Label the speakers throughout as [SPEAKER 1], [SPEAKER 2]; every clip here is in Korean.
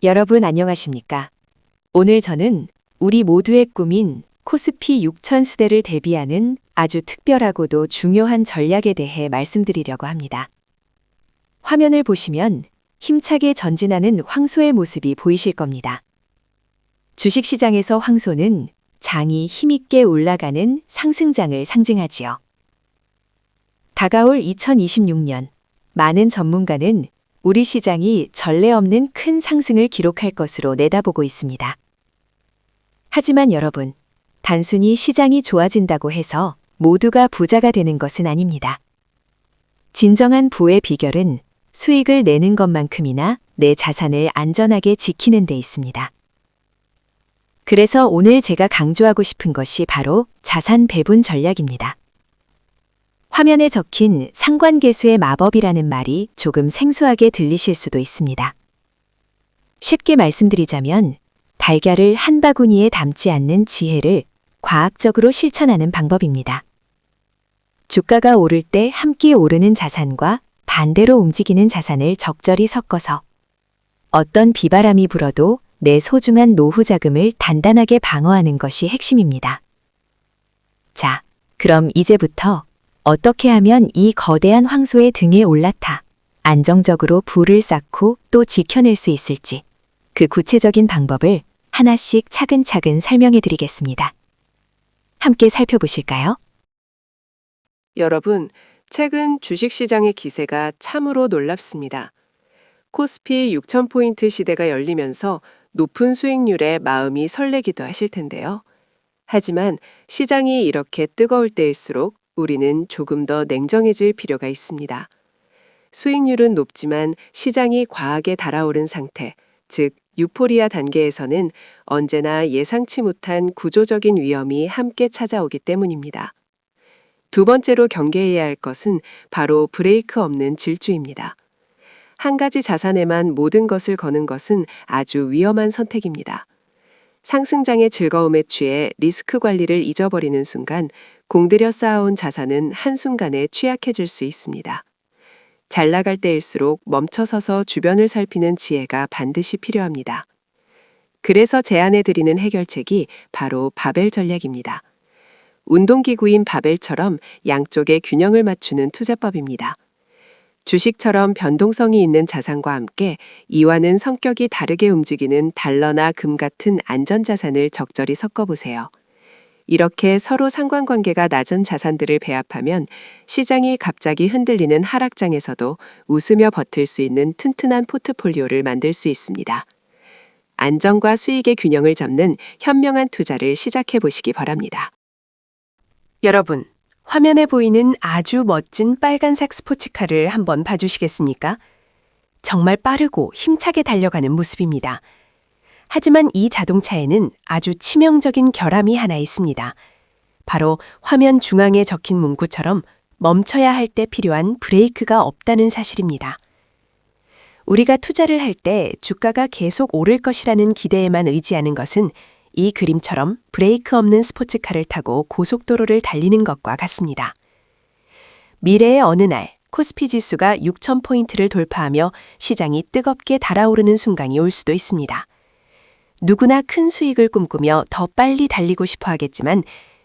[SPEAKER 1] 여러분 안녕하십니까? 오늘 저는 우리 모두의 꿈인 코스피 6000 수대를 대비하는 아주 특별하고도 중요한 전략에 대해 말씀드리려고 합니다. 화면을 보시면 힘차게 전진하는 황소의 모습이 보이실 겁니다. 주식시장에서 황소는 장이 힘있게 올라가는 상승장을 상징하지요. 다가올 2026년, 많은 전문가는 우리 시장이 전례 없는 큰 상승을 기록할 것으로 내다보고 있습니다. 하지만 여러분, 단순히 시장이 좋아진다고 해서 모두가 부자가 되는 것은 아닙니다. 진정한 부의 비결은 수익을 내는 것만큼이나 내 자산을 안전하게 지키는 데 있습니다. 그래서 오늘 제가 강조하고 싶은 것이 바로 자산 배분 전략입니다. 화면에 적힌 상관계수의 마법이라는 말이 조금 생소하게 들리실 수도 있습니다. 쉽게 말씀드리자면 달걀을 한 바구니에 담지 않는 지혜를 과학적으로 실천하는 방법입니다. 주가가 오를 때 함께 오르는 자산과 반대로 움직이는 자산을 적절히 섞어서 어떤 비바람이 불어도 내 소중한 노후 자금을 단단하게 방어하는 것이 핵심입니다. 자, 그럼 이제부터 어떻게 하면 이 거대한 황소의 등에 올라타 안정적으로 부를 쌓고 또 지켜낼 수 있을지 그 구체적인 방법을 하나씩 차근차근 설명해 드리겠습니다. 함께 살펴보실까요?
[SPEAKER 2] 여러분, 최근 주식시장의 기세가 참으로 놀랍습니다. 코스피 6000포인트 시대가 열리면서 높은 수익률에 마음이 설레기도 하실 텐데요. 하지만 시장이 이렇게 뜨거울 때일수록 우리는 조금 더 냉정해질 필요가 있습니다. 수익률은 높지만 시장이 과하게 달아오른 상태, 즉 유포리아 단계에서는 언제나 예상치 못한 구조적인 위험이 함께 찾아오기 때문입니다. 두 번째로 경계해야 할 것은 바로 브레이크 없는 질주입니다. 한 가지 자산에만 모든 것을 거는 것은 아주 위험한 선택입니다. 상승장의 즐거움에 취해 리스크 관리를 잊어버리는 순간 공들여 쌓아온 자산은 한순간에 취약해질 수 있습니다. 잘 나갈 때일수록 멈춰서서 주변을 살피는 지혜가 반드시 필요합니다. 그래서 제안해드리는 해결책이 바로 바벨 전략입니다. 운동기구인 바벨처럼 양쪽의 균형을 맞추는 투자법입니다. 주식처럼 변동성이 있는 자산과 함께 이와는 성격이 다르게 움직이는 달러나 금 같은 안전자산을 적절히 섞어보세요. 이렇게 서로 상관관계가 낮은 자산들을 배합하면 시장이 갑자기 흔들리는 하락장에서도 웃으며 버틸 수 있는 튼튼한 포트폴리오를 만들 수 있습니다. 안정과 수익의 균형을 잡는 현명한 투자를 시작해 보시기 바랍니다. 여러분, 화면에 보이는 아주 멋진 빨간색 스포츠카를 한번 봐주시겠습니까? 정말 빠르고 힘차게 달려가는 모습입니다. 하지만 이 자동차에는 아주 치명적인 결함이 하나 있습니다. 바로 화면 중앙에 적힌 문구처럼 멈춰야 할 때 필요한 브레이크가 없다는 사실입니다. 우리가 투자를 할 때 주가가 계속 오를 것이라는 기대에만 의지하는 것은 이 그림처럼 브레이크 없는 스포츠카를 타고 고속도로를 달리는 것과 같습니다. 미래의 어느 날 코스피 지수가 6000포인트를 돌파하며 시장이 뜨겁게 달아오르는 순간이 올 수도 있습니다. 누구나 큰 수익을 꿈꾸며 더 빨리 달리고 싶어 하겠지만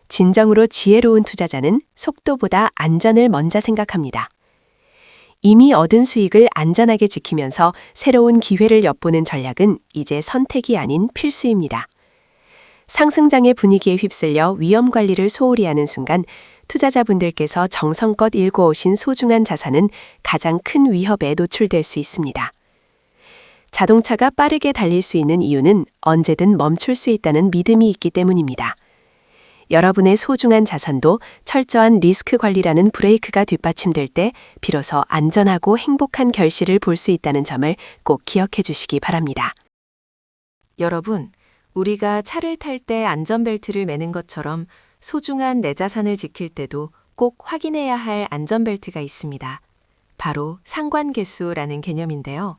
[SPEAKER 2] 진정으로 지혜로운 투자자는 속도보다 안전을 먼저 생각합니다. 이미 얻은 수익을 안전하게 지키면서 새로운 기회를 엿보는 전략은 이제 선택이 아닌 필수입니다. 상승장의 분위기에 휩쓸려 위험 관리를 소홀히 하는 순간 투자자분들께서 정성껏 일궈오신 소중한 자산은 가장 큰 위협에 노출될 수 있습니다. 자동차가 빠르게 달릴 수 있는 이유는 언제든 멈출 수 있다는 믿음이 있기 때문입니다. 여러분의 소중한 자산도 철저한 리스크 관리라는 브레이크가 뒷받침될 때 비로소 안전하고 행복한 결실을 볼 수 있다는 점을 꼭 기억해 주시기 바랍니다. 여러분, 우리가 차를 탈 때 안전벨트를 매는 것처럼 소중한 내 자산을 지킬 때도 꼭 확인해야 할 안전벨트가 있습니다. 바로 상관계수라는 개념인데요.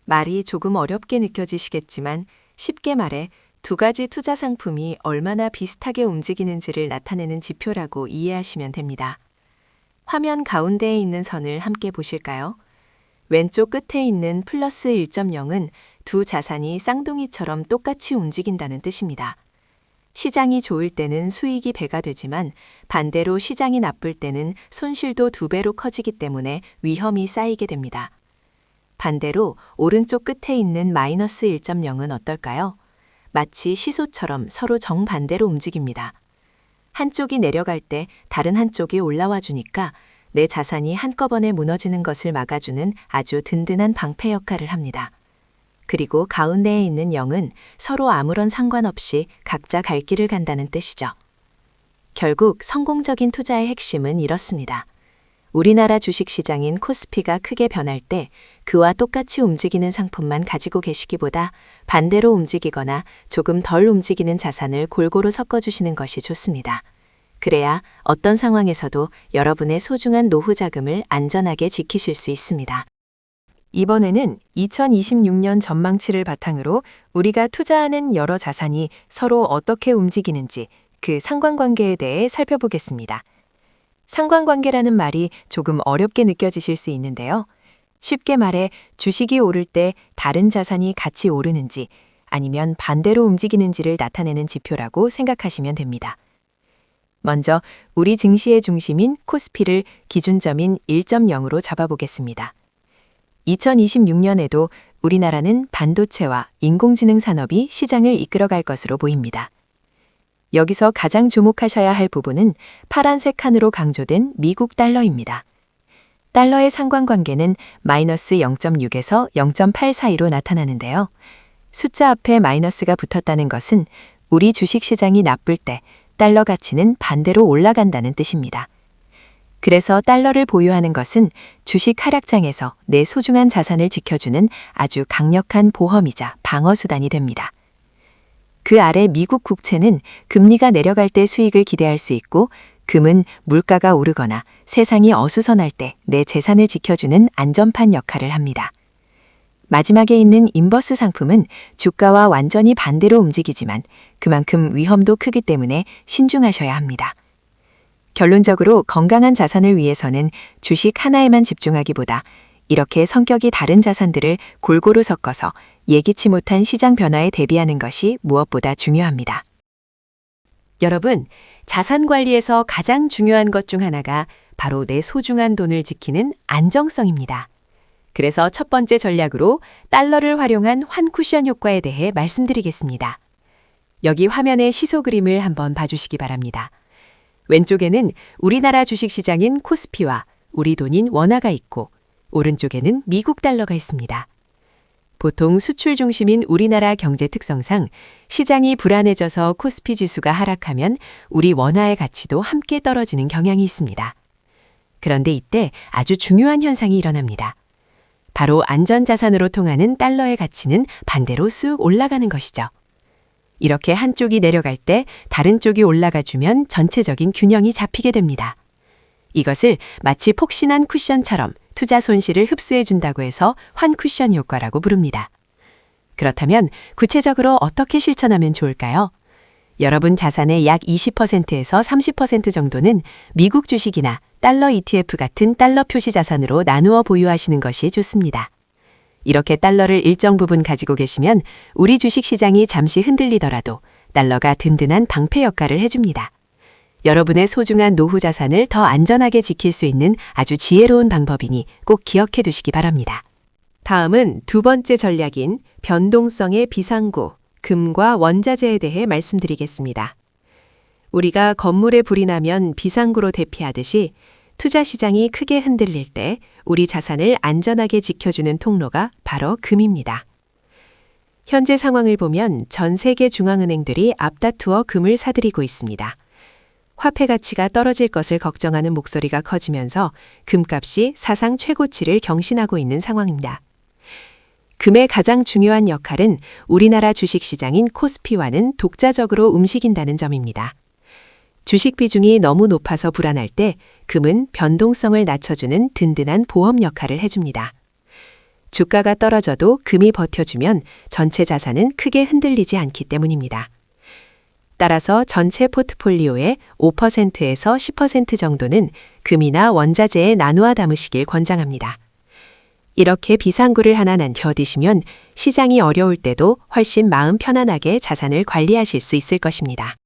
[SPEAKER 2] 말이 조금 어렵게 느껴지시겠지만 쉽게 말해 두 가지 투자 상품이 얼마나 비슷하게 움직이는지를 나타내는 지표라고 이해하시면 됩니다. 화면 가운데에 있는 선을 함께 보실까요? 왼쪽 끝에 있는 플러스 1.0은
[SPEAKER 1] 두 자산이 쌍둥이처럼 똑같이 움직인다는 뜻입니다. 시장이 좋을 때는 수익이 배가 되지만 반대로 시장이 나쁠 때는 손실도 2배로 커지기 때문에 위험이 쌓이게 됩니다. 반대로 오른쪽 끝에 있는 마이너스 1.0은 어떨까요? 마치 시소처럼 서로 정반대로 움직입니다. 한쪽이 내려갈 때 다른 한쪽이 올라와 주니까 내 자산이 한꺼번에 무너지는 것을 막아주는 아주 든든한 방패 역할을 합니다. 그리고 가운데에 있는 0은 서로 아무런 상관없이 각자 갈 길을 간다는 뜻이죠. 결국 성공적인 투자의 핵심은 이렇습니다. 우리나라 주식시장인 코스피가 크게 변할 때 그와 똑같이 움직이는 상품만 가지고 계시기보다 반대로 움직이거나 조금 덜 움직이는 자산을 골고루 섞어주시는 것이 좋습니다. 그래야 어떤 상황에서도 여러분의 소중한 노후 자금을 안전하게 지키실 수 있습니다. 이번에는 2026년 전망치를 바탕으로 우리가 투자하는 여러 자산이 서로 어떻게 움직이는지 그 상관관계에 대해 살펴보겠습니다. 상관관계라는 말이 조금 어렵게 느껴지실 수 있는데요. 쉽게 말해 주식이 오를 때 다른 자산이 같이 오르는지 아니면 반대로 움직이는지를 나타내는 지표라고 생각하시면 됩니다. 먼저 우리 증시의 중심인 코스피를 기준점인 1.0으로 잡아보겠습니다. 2026년에도 우리나라는 반도체와 인공지능 산업이 시장을 이끌어갈 것으로 보입니다. 여기서 가장 주목하셔야 할 부분은 파란색 칸으로 강조된 미국 달러입니다. 달러의 상관관계는 마이너스 0.6에서 0.8 사이로 나타나는데요. 숫자 앞에 마이너스가 붙었다는 것은 우리 주식시장이 나쁠 때 달러 가치는 반대로 올라간다는 뜻입니다. 그래서 달러를 보유하는 것은 주식 하락장에서 내 소중한 자산을 지켜주는 아주 강력한 보험이자 방어수단이 됩니다. 그 아래 미국 국채는 금리가 내려갈 때 수익을 기대할 수 있고 금은 물가가 오르거나 세상이 어수선할 때 내 재산을 지켜주는 안전판 역할을 합니다. 마지막에 있는 인버스 상품은 주가와 완전히 반대로 움직이지만 그만큼 위험도 크기 때문에 신중하셔야 합니다. 결론적으로 건강한 자산을 위해서는 주식 하나에만 집중하기보다 이렇게 성격이 다른 자산들을 골고루 섞어서 예기치 못한 시장 변화에 대비하는 것이 무엇보다 중요합니다. 여러분, 자산 관리에서 가장 중요한 것 중 하나가 바로 내 소중한 돈을 지키는 안정성입니다. 그래서 첫 번째 전략으로 달러를 활용한 환쿠션 효과에 대해 말씀드리겠습니다. 여기 화면의 시소 그림을 한번 봐주시기 바랍니다. 왼쪽에는 우리나라 주식시장인 코스피와 우리 돈인 원화가 있고 오른쪽에는 미국 달러가 있습니다. 보통 수출 중심인 우리나라 경제 특성상 시장이 불안해져서 코스피 지수가 하락하면 우리 원화의 가치도 함께 떨어지는 경향이 있습니다. 그런데 이때 아주 중요한 현상이 일어납니다. 바로 안전자산으로 통하는 달러의 가치는 반대로 쑥 올라가는 것이죠. 이렇게 한쪽이 내려갈 때 다른 쪽이 올라가주면 전체적인 균형이 잡히게 됩니다. 이것을 마치 폭신한 쿠션처럼 투자 손실을 흡수해준다고 해서 환쿠션 효과라고 부릅니다. 그렇다면 구체적으로 어떻게 실천하면 좋을까요? 여러분 자산의 약 20%에서 30% 정도는 미국 주식이나 달러 ETF 같은 달러 표시 자산으로 나누어 보유하시는 것이 좋습니다. 이렇게 달러를 일정 부분 가지고 계시면 우리 주식시장이 잠시 흔들리더라도 달러가 든든한 방패 역할을 해줍니다. 여러분의 소중한 노후 자산을 더 안전하게 지킬 수 있는 아주 지혜로운 방법이니 꼭 기억해 두시기 바랍니다. 다음은 두 번째 전략인 변동성의 비상구, 금과 원자재에 대해 말씀드리겠습니다. 우리가 건물에 불이 나면 비상구로 대피하듯이 투자 시장이 크게 흔들릴 때 우리 자산을 안전하게 지켜주는 통로가 바로 금입니다. 현재 상황을 보면 전 세계 중앙은행들이 앞다투어 금을 사들이고 있습니다. 화폐 가치가 떨어질 것을 걱정하는 목소리가 커지면서 금값이 사상 최고치를 경신하고 있는 상황입니다. 금의 가장 중요한 역할은 우리나라 주식시장인 코스피와는 독자적으로 움직인다는 점입니다. 주식 비중이 너무 높아서 불안할 때 금은 변동성을 낮춰주는 든든한 보험 역할을 해줍니다. 주가가 떨어져도 금이 버텨주면 전체 자산은 크게 흔들리지 않기 때문입니다. 따라서 전체 포트폴리오의 5%에서 10% 정도는 금이나 원자재에 나누어 담으시길 권장합니다. 이렇게 비상구를 하나 남겨두시면 시장이 어려울 때도 훨씬 마음 편안하게 자산을 관리하실 수 있을 것입니다.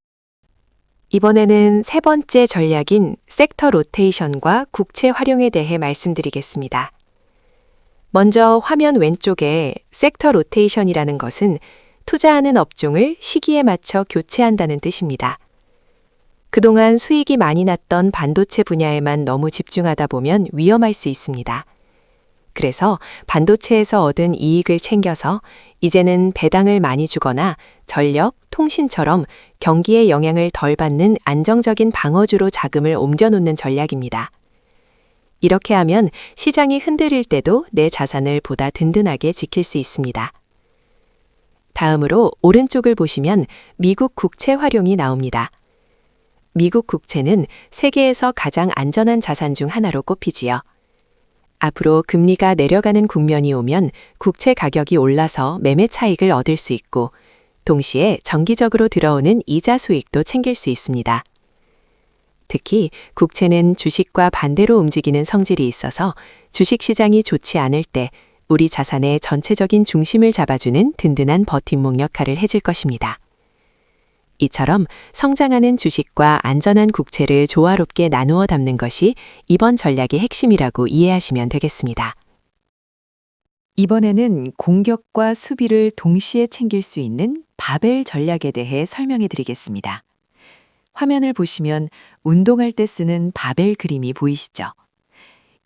[SPEAKER 1] 이번에는 세 번째 전략인 섹터 로테이션과 국채 활용에 대해 말씀드리겠습니다. 먼저 화면 왼쪽에 섹터 로테이션이라는 것은 투자하는 업종을 시기에 맞춰 교체한다는 뜻입니다. 그동안 수익이 많이 났던 반도체 분야에만 너무 집중하다 보면 위험할 수 있습니다. 그래서 반도체에서 얻은 이익을 챙겨서 이제는 배당을 많이 주거나 전력, 통신처럼 경기에 영향을 덜 받는 안정적인 방어주로 자금을 옮겨놓는 전략입니다. 이렇게 하면 시장이 흔들릴 때도 내 자산을 보다 든든하게 지킬 수 있습니다. 다음으로 오른쪽을 보시면 미국 국채 활용이 나옵니다. 미국 국채는 세계에서 가장 안전한 자산 중 하나로 꼽히지요. 앞으로 금리가 내려가는 국면이 오면 국채 가격이 올라서 매매 차익을 얻을 수 있고 동시에 정기적으로 들어오는 이자 수익도 챙길 수 있습니다. 특히 국채는 주식과 반대로 움직이는 성질이 있어서 주식 시장이 좋지 않을 때 우리 자산의 전체적인 중심을 잡아주는 든든한 버팀목 역할을 해줄 것입니다. 이처럼 성장하는 주식과 안전한 국채를 조화롭게 나누어 담는 것이 이번 전략의 핵심이라고 이해하시면 되겠습니다. 이번에는 공격과 수비를 동시에 챙길 수 있는 바벨 전략에 대해 설명해 드리겠습니다. 화면을 보시면 운동할 때 쓰는 바벨 그림이 보이시죠?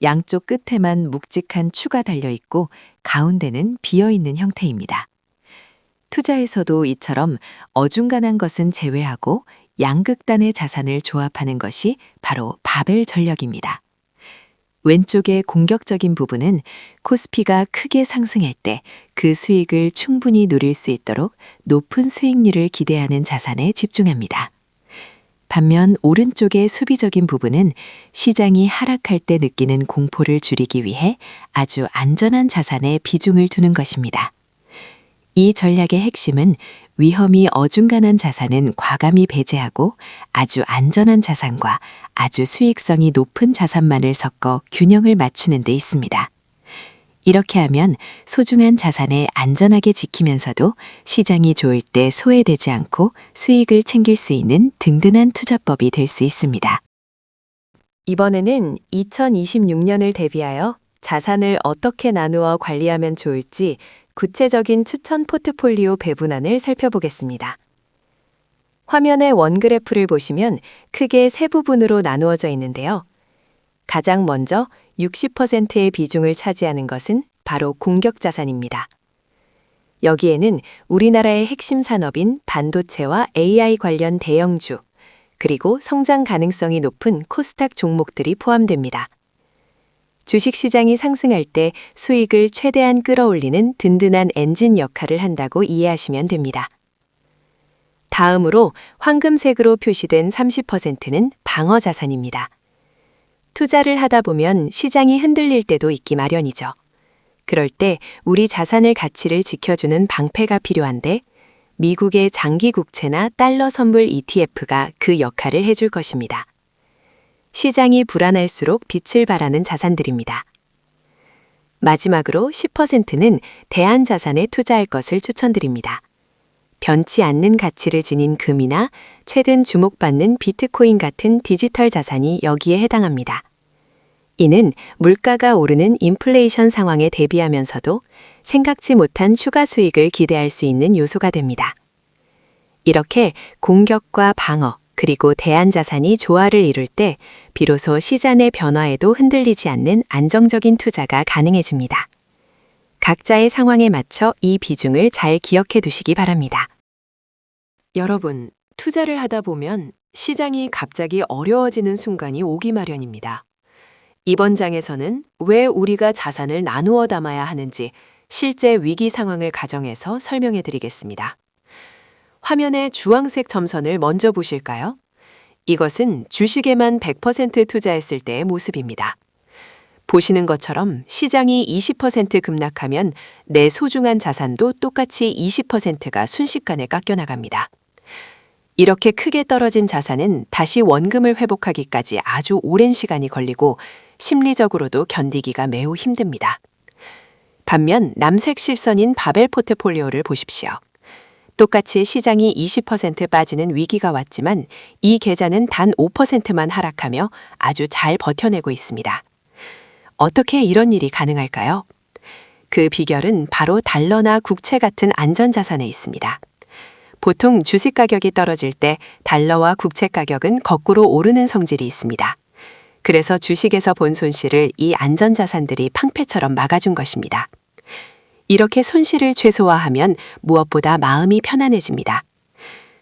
[SPEAKER 1] 양쪽 끝에만 묵직한 추가 달려 있고 가운데는 비어 있는 형태입니다. 투자에서도 이처럼 어중간한 것은 제외하고 양극단의 자산을 조합하는 것이 바로 바벨 전략입니다. 왼쪽의 공격적인 부분은 코스피가 크게 상승할 때 그 수익을 충분히 누릴 수 있도록 높은 수익률을 기대하는 자산에 집중합니다. 반면 오른쪽의 수비적인 부분은 시장이 하락할 때 느끼는 공포를 줄이기 위해 아주 안전한 자산에 비중을 두는 것입니다. 이 전략의 핵심은 위험이 어중간한 자산은 과감히 배제하고 아주 안전한 자산과 아주 수익성이 높은 자산만을 섞어 균형을 맞추는 데 있습니다. 이렇게 하면 소중한 자산을 안전하게 지키면서도 시장이 좋을 때 소외되지 않고 수익을 챙길 수 있는 든든한 투자법이 될 수 있습니다. 이번에는 2026년을 대비하여 자산을 어떻게 나누어 관리하면 좋을지 구체적인 추천 포트폴리오 배분안을 살펴보겠습니다. 화면의 원그래프를 보시면 크게 세 부분으로 나누어져 있는데요. 가장 먼저 60%의 비중을 차지하는 것은 바로 공격 자산입니다. 여기에는 우리나라의 핵심 산업인 반도체와 AI 관련 대형주, 그리고 성장 가능성이 높은 코스닥 종목들이 포함됩니다. 주식시장이 상승할 때 수익을 최대한 끌어올리는 든든한 엔진 역할을 한다고 이해하시면 됩니다. 다음으로 황금색으로 표시된 30%는 방어 자산입니다. 투자를 하다 보면 시장이 흔들릴 때도 있기 마련이죠. 그럴 때 우리 자산의 가치를 지켜주는 방패가 필요한데 미국의 장기 국채나 달러 선물 ETF가 그 역할을 해줄 것입니다. 시장이 불안할수록 빛을 발하는 자산들입니다. 마지막으로 10%는 대안자산에 투자할 것을 추천드립니다. 변치 않는 가치를 지닌 금이나 최근 주목받는 비트코인 같은 디지털 자산이 여기에 해당합니다. 이는 물가가 오르는 인플레이션 상황에 대비하면서도 생각지 못한 추가 수익을 기대할 수 있는 요소가 됩니다. 이렇게 공격과 방어, 그리고 대안자산이 조화를 이룰 때 비로소 시장의 변화에도 흔들리지 않는 안정적인 투자가 가능해집니다. 각자의 상황에 맞춰 이 비중을 잘 기억해 두시기 바랍니다. 여러분, 투자를 하다 보면 시장이 갑자기 어려워지는 순간이 오기 마련입니다. 이번 장에서는 왜 우리가 자산을 나누어 담아야 하는지 실제 위기 상황을 가정해서 설명해 드리겠습니다. 화면의 주황색 점선을 먼저 보실까요? 이것은 주식에만 100% 투자했을 때의 모습입니다. 보시는 것처럼 시장이 20% 급락하면 내 소중한 자산도 똑같이 20%가 순식간에 깎여나갑니다. 이렇게 크게 떨어진 자산은 다시 원금을 회복하기까지 아주 오랜 시간이 걸리고 심리적으로도 견디기가 매우 힘듭니다. 반면 남색 실선인 바벨 포트폴리오를 보십시오. 똑같이 시장이 20% 빠지는 위기가 왔지만 이 계좌는 단 5%만 하락하며 아주 잘 버텨내고 있습니다. 어떻게 이런 일이 가능할까요? 그 비결은 바로 달러나 국채 같은 안전자산에 있습니다. 보통 주식 가격이 떨어질 때 달러와 국채 가격은 거꾸로 오르는 성질이 있습니다. 그래서 주식에서 본 손실을 이 안전자산들이 방패처럼 막아준 것입니다. 이렇게 손실을 최소화하면 무엇보다 마음이 편안해집니다.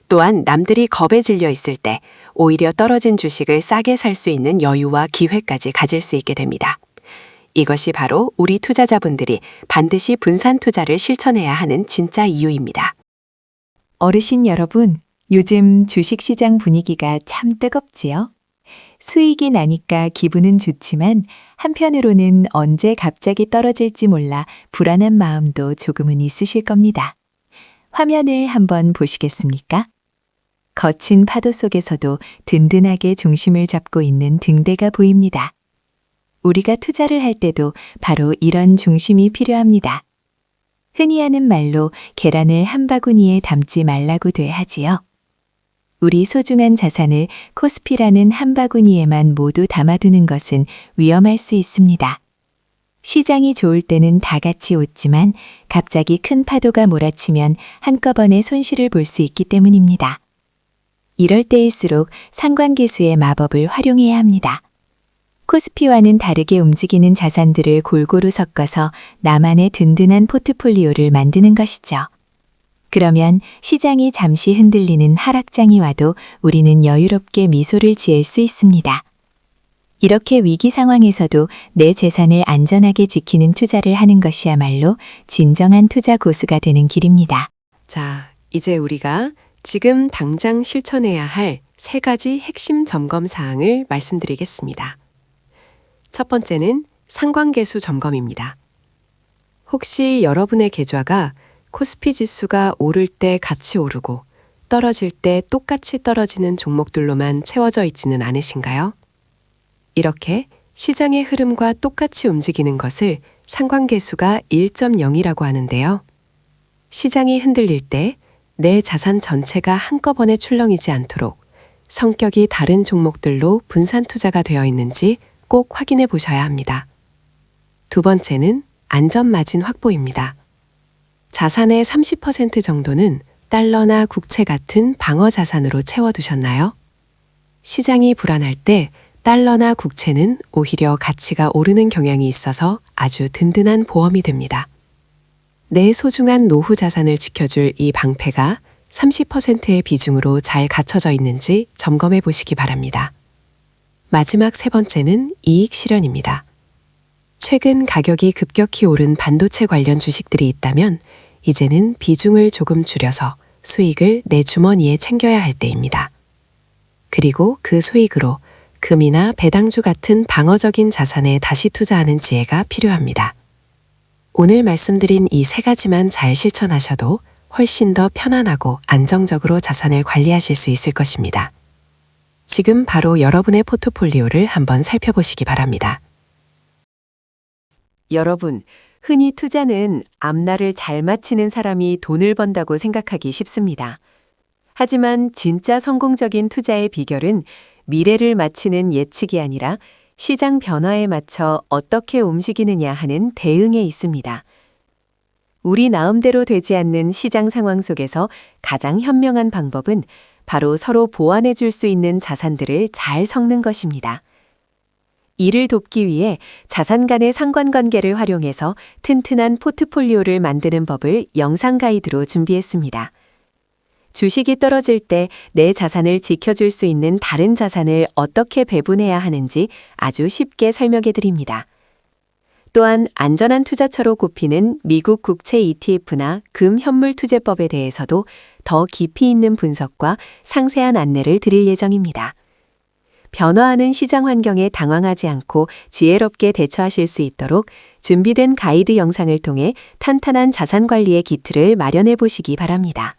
[SPEAKER 1] 또한 남들이 겁에 질려 있을 때 오히려 떨어진 주식을 싸게 살 수 있는 여유와 기회까지 가질 수 있게 됩니다. 이것이 바로 우리 투자자분들이 반드시 분산 투자를 실천해야 하는 진짜 이유입니다. 어르신 여러분, 요즘 주식시장 분위기가 참 뜨겁지요? 수익이 나니까 기분은 좋지만 한편으로는 언제 갑자기 떨어질지 몰라 불안한 마음도 조금은 있으실 겁니다. 화면을 한번 보시겠습니까? 거친 파도 속에서도 든든하게 중심을 잡고 있는 등대가 보입니다. 우리가 투자를 할 때도 바로 이런 중심이 필요합니다. 흔히 하는 말로 계란을 한 바구니에 담지 말라고 돼 하지요. 우리 소중한 자산을 코스피라는 한 바구니에만 모두 담아두는 것은 위험할 수 있습니다. 시장이 좋을 때는 다 같이 웃지만 갑자기 큰 파도가 몰아치면 한꺼번에 손실을 볼 수 있기 때문입니다. 이럴 때일수록 상관계수의 마법을 활용해야 합니다. 코스피와는 다르게 움직이는 자산들을 골고루 섞어서 나만의 든든한 포트폴리오를 만드는 것이죠. 그러면 시장이 잠시 흔들리는 하락장이 와도 우리는 여유롭게 미소를 지을 수 있습니다. 이렇게 위기 상황에서도 내 재산을 안전하게 지키는 투자를 하는 것이야말로 진정한 투자 고수가 되는 길입니다.
[SPEAKER 2] 자, 이제 우리가 지금 당장 실천해야 할 3가지 핵심 점검 사항을 말씀드리겠습니다. 첫 번째는 상관계수 점검입니다. 혹시 여러분의 계좌가 코스피 지수가 오를 때 같이 오르고 떨어질 때 똑같이 떨어지는 종목들로만 채워져 있지는 않으신가요? 이렇게 시장의 흐름과 똑같이 움직이는 것을 상관계수가 1.0이라고 하는데요. 시장이 흔들릴 때 내 자산 전체가 한꺼번에 출렁이지 않도록 성격이 다른 종목들로 분산 투자가 되어 있는지 꼭 확인해 보셔야 합니다. 두 번째는 안전마진 확보입니다. 자산의 30% 정도는 달러나 국채 같은 방어 자산으로 채워두셨나요? 시장이 불안할 때 달러나 국채는 오히려 가치가 오르는 경향이 있어서 아주 든든한 보험이 됩니다. 내 소중한 노후 자산을 지켜줄 이 방패가 30%의 비중으로 잘 갖춰져 있는지 점검해 보시기 바랍니다. 마지막 3번째는 이익 실현입니다. 최근 가격이 급격히 오른 반도체 관련 주식들이 있다면 이제는 비중을 조금 줄여서 수익을 내 주머니에 챙겨야 할 때입니다. 그리고 그 수익으로 금이나 배당주 같은 방어적인 자산에 다시 투자하는 지혜가 필요합니다. 오늘 말씀드린 이 3가지만 잘 실천하셔도 훨씬 더 편안하고 안정적으로 자산을 관리하실 수 있을 것입니다. 지금 바로 여러분의 포트폴리오를 한번 살펴보시기 바랍니다. 여러분, 흔히 투자는 앞날을 잘 맞히는 사람이 돈을 번다고 생각하기 쉽습니다. 하지만 진짜 성공적인 투자의 비결은 미래를 맞히는 예측이 아니라 시장 변화에 맞춰 어떻게 움직이느냐 하는 대응에 있습니다. 우리 마음대로 되지 않는 시장 상황 속에서 가장 현명한 방법은 바로 서로 보완해 줄 수 있는 자산들을 잘 섞는 것입니다. 이를 돕기 위해 자산 간의 상관관계를 활용해서 튼튼한 포트폴리오를 만드는 법을 영상 가이드로 준비했습니다. 주식이 떨어질 때 내 자산을 지켜줄 수 있는 다른 자산을 어떻게 배분해야 하는지 아주 쉽게 설명해 드립니다. 또한 안전한 투자처로 꼽히는 미국 국채 ETF나 금 현물 투자법에 대해서도 더 깊이 있는 분석과 상세한 안내를 드릴 예정입니다. 변화하는 시장 환경에 당황하지 않고 지혜롭게 대처하실 수 있도록 준비된 가이드 영상을 통해 탄탄한 자산 관리의 기틀을 마련해 보시기 바랍니다.